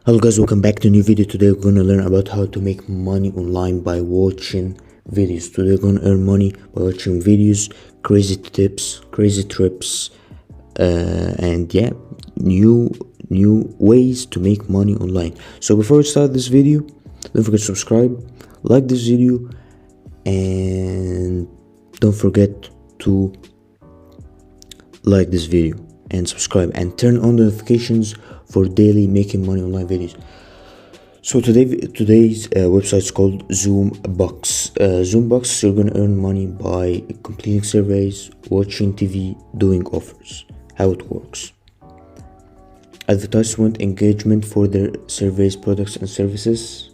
Hello guys, welcome back to a new video. Today we're gonna learn about how to make money online by watching videos. Today we're gonna earn money by watching videos, crazy tips, crazy trips, and yeah, new ways to make money online. So before we start this video, don't forget to subscribe, like this video, and don't forget to like this video and subscribe and turn on the notifications for daily making money online videos. So today's website is called Zoombox. Zoombox, you're gonna earn money by completing surveys, watching TV, doing offers. How it works: advertisement, engagement for their surveys, products and services.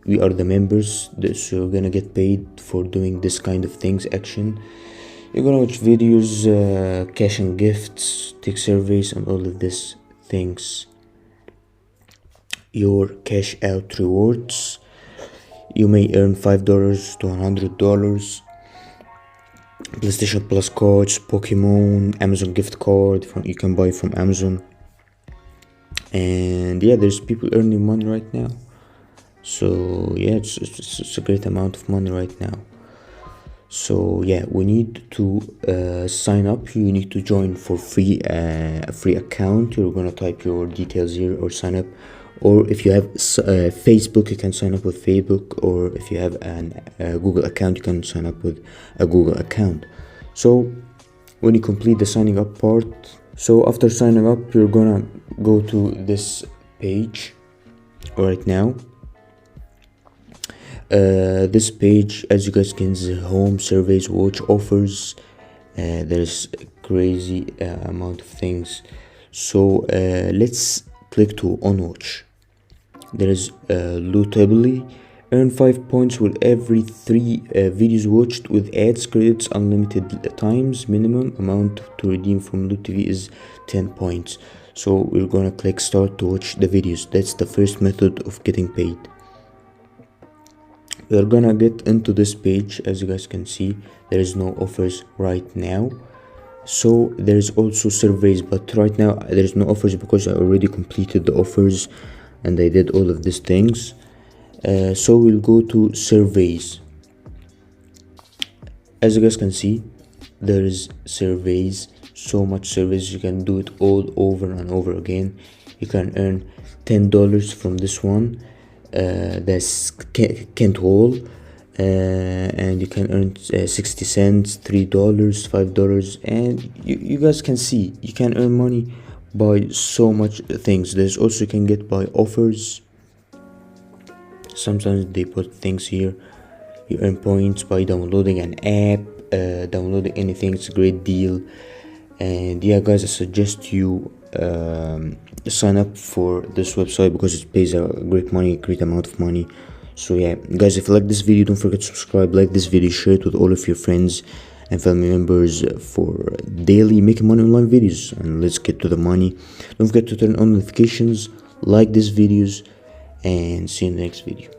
We are the members, so you're gonna get paid for doing this kind of things, action. You're gonna watch videos, cash and gifts, take surveys, and all of these things. Your cash out rewards, you may earn $5 to $100. PlayStation Plus cards, Pokemon, Amazon gift card you can buy from Amazon. And yeah, there's people earning money right now. So yeah, it's a great amount of money right now. So yeah, we need to sign up. You need to join for free, a free account. You're gonna type your details here or sign up. Or if you have Facebook, you can sign up with Facebook. Or if you have a Google account, you can sign up with a Google account. So when you complete the signing up part, so after signing up, you're gonna go to this page right now. This page, as you guys can see, home, surveys, watch, offers. There's a crazy amount of things. So let's click to on watch. There is lootably, earn 5 points with every 3 videos watched with ads, credits, unlimited times. Minimum amount to redeem from Loot TV is 10 points. So we're gonna click start to watch the videos. That's the first method of getting paid. We're gonna get into this page. As you guys can see, there is no offers right now. So there is also surveys, but right now there is no offers because I already completed the offers and I did all of these things. So we'll go to surveys. As you guys can see, there is surveys, so much surveys. You can do it all over and over again. You can earn $10 from this one. That's Kent Hall, and you can earn 60 cents, $3, $5, and you guys can see you can earn money by so much things. There's also, you can get by offers. Sometimes they put things here. You earn points by downloading an app, downloading anything. It's a great deal. And yeah guys, I suggest you sign up for this website because it pays a great amount of money. So yeah guys, if you like this video, don't forget to subscribe, like this video, share it with all of your friends and family members for daily making money online videos. And let's get to the money. Don't forget to turn on notifications, like these videos, and see you in the next video.